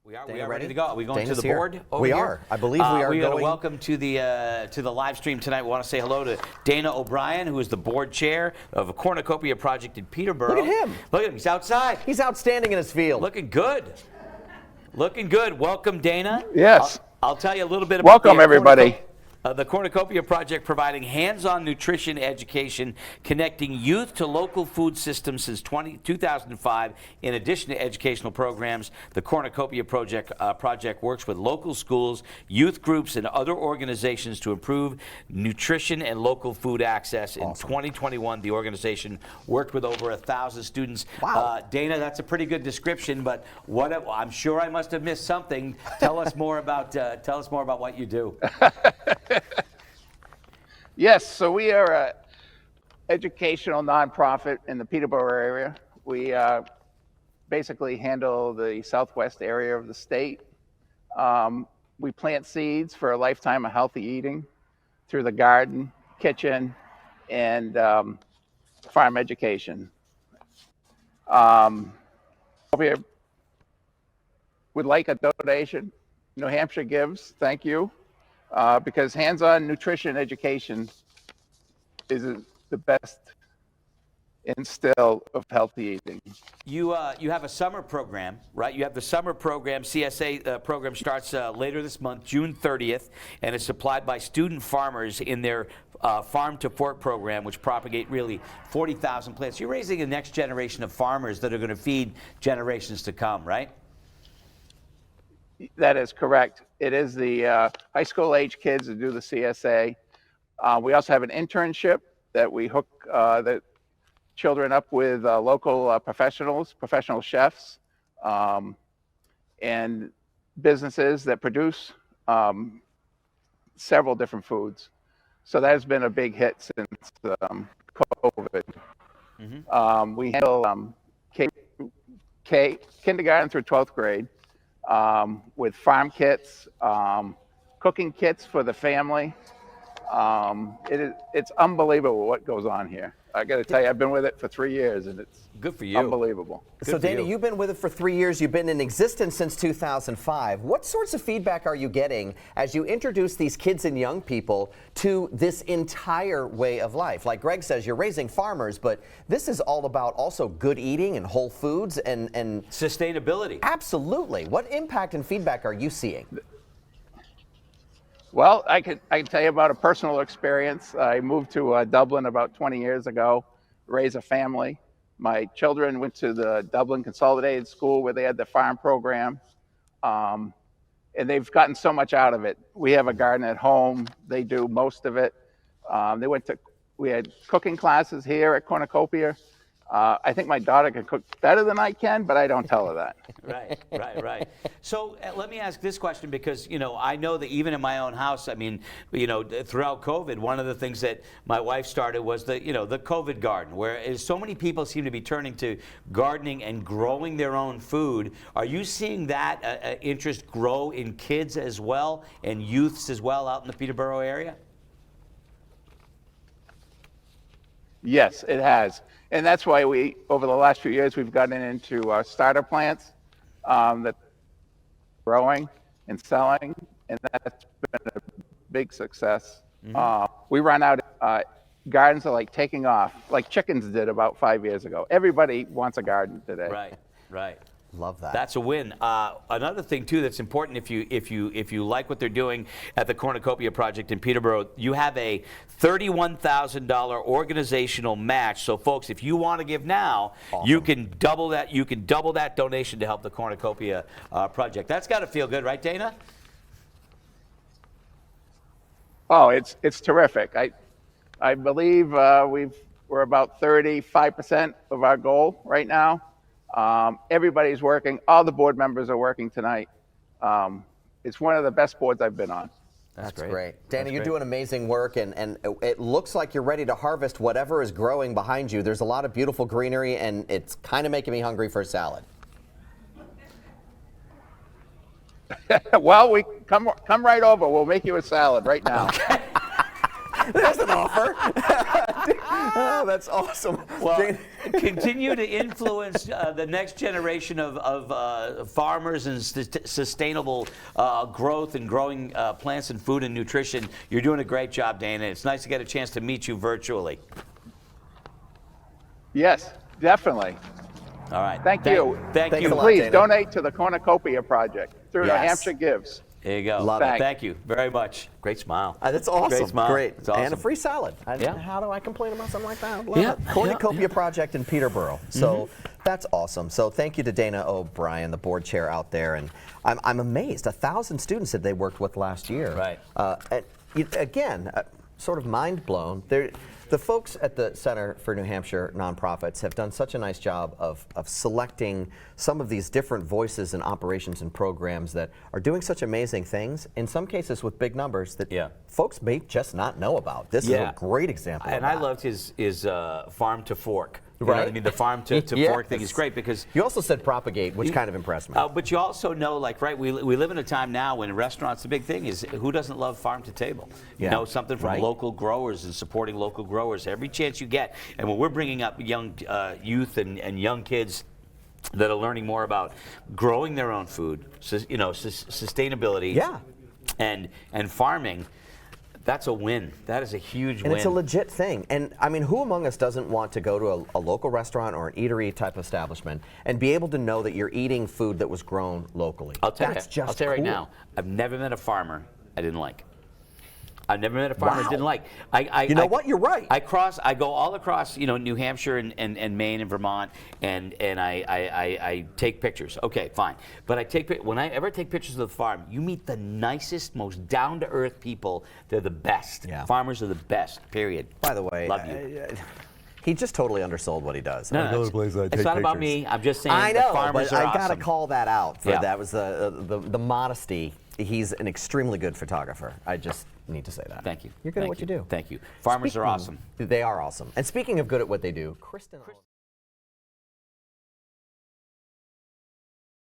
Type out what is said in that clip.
We are ready to go. Are we going Dana's to the here. board? We are. I believe we are going. going. Welcome to the live stream tonight. We want to say hello to Dana O'Brien, who is the board chair of a Cornucopia Project in Peterborough. Look at him. Look at him. He's outside. He's outstanding in his field. Looking good. Looking good. Welcome, Dana. Yes. I'll tell you a little bit about Welcome, everybody. The Cornucopia Project, providing hands-on nutrition education, connecting youth to local food systems since 2005. In addition to educational programs, the Cornucopia Project works with local schools, youth groups, and other organizations to improve nutrition and local food access. In 2021, the organization worked with over 1,000 students. Wow. Dana, that's a pretty good description, but I'm sure I must have missed something. Tell us more about what you do. Yes, so we are an educational nonprofit in the Peterborough area. We basically handle the southwest area of the state. We plant seeds for a lifetime of healthy eating through the garden, kitchen, and farm education. We would like a donation. New Hampshire gives, thank you. Because hands-on nutrition education is the best instill of healthy eating. You have a summer program, right? You have the summer program. CSA program starts later this month, June 30th, and it's supplied by student farmers in their Farm to Fork program, which propagate really 40,000 plants. You're raising the next generation of farmers that are going to feed generations to come, right? That is correct. It is the high school age kids that do the CSA. We also have an internship that we hook the children up with local professional chefs, and businesses that produce several different foods. So that has been a big hit since COVID. Mm-hmm. We handle kindergarten through 12th grade. With farm kits, cooking kits for the family. It's unbelievable what goes on here. I got to tell you, I've been with it for 3 years, and it's good for you. Unbelievable. So Dana, you've been with it for 3 years. You've been in existence since 2005. What sorts of feedback are you getting as you introduce these kids and young people to this entire way of life? Like Greg says, you're raising farmers, but this is all about also good eating and whole foods and sustainability. Absolutely. What impact and feedback are you seeing? Well, I can tell you about a personal experience. I moved to Dublin about 20 years ago, raised a family. My children went to the Dublin Consolidated School where they had the farm program, and they've gotten so much out of it. We have a garden at home. They do most of it. We had cooking classes here at Cornucopia. I think my daughter can cook better than I can, but I don't tell her that. Right. So let me ask this question, because I know that even in my own house, I mean, throughout COVID, one of the things that my wife started was the COVID garden, where so many people seem to be turning to gardening and growing their own food. Are you seeing that interest grow in kids as well and youths as well out in the Peterborough area? Yes, it has. And that's why over the last few years, we've gotten into starter plants that are growing and selling, and that's been a big success. Mm-hmm. We run out, gardens are like taking off, like chickens did about 5 years ago. Everybody wants a garden today. Right. Love that. That's a win. Another thing too that's important, if you like what they're doing at the Cornucopia Project in Peterborough, you have a $31,000 organizational match. So folks, if you want to give now, awesome. you can double that donation to help the Cornucopia Project. That's got to feel good, right, Dana? Oh, it's terrific. I believe we're about 35% of our goal right now. Everybody's working. All the board members are working tonight. It's one of the best boards I've been on. That's great. Dana, you're doing amazing work, and it looks like you're ready to harvest whatever is growing behind you. There's a lot of beautiful greenery, and it's kind of making me hungry for a salad. Well, we come right over. We'll make you a salad right now. Okay. There's an offer. Oh, that's awesome. Well, continue to influence the next generation of farmers and sustainable growth and growing plants and food and nutrition. You're doing a great job, Dana. It's nice to get a chance to meet you virtually. Yes, definitely. All right. Thank you. Thank Thanks you. a lot, Please Dana. donate to the Cornucopia Project through New Yes. Hampshire Gives. There you go. Love it. Thank you very much. Great smile. That's awesome. Great smile. Great. It's awesome. And a free salad. Yeah. How do I complain about something like that? Love Yeah. it. Cornucopia Project in Peterborough. So that's awesome. So thank you to Dana O'Brien, the board chair out there. And I'm amazed. 1,000 students that they worked with last year. Right. Again, sort of mind blown. The folks at the Center for New Hampshire Nonprofits have done such a nice job of selecting some of these different voices and operations and programs that are doing such amazing things, in some cases with big numbers that folks may just not know about. This is a great example And of I that. loved his farm to fork. You know what I Right. mean? The farm to fork thing is great because You also said propagate, which kind of impressed me. but you also know, like, right, we live in a time now when restaurants, the big thing is who doesn't love farm to table? You know, something from local growers and supporting local growers every chance you get. And when we're bringing up young youth and young kids that are learning more about growing their own food, sustainability and farming, that's a win. That is a huge win. And it's a legit thing. And I mean, who among us doesn't want to go to a local restaurant or an eatery type establishment and be able to know that you're eating food that was grown locally? I'll tell That's you, just I'll tell you right cool. now, I've never met a farmer I didn't like. I've never met a farmer I didn't like. You know what? You're right. I go all across, New Hampshire and Maine and Vermont, and I take pictures. Okay, fine. But when I ever take pictures of the farm, you meet the nicest, most down-to-earth people. They're the best. Yeah. Farmers are the best, period. By the way, Love you. he just totally undersold what he does. No, it's not about me. I'm just saying I know, the farmers but are I gotta awesome. call that out. Yeah. That was the modesty. He's an extremely good photographer. I just need to say that. Thank you. You're good at Thank what you do. Thank you. Farmers are awesome. They are awesome. And speaking of good at what they do, Kristen.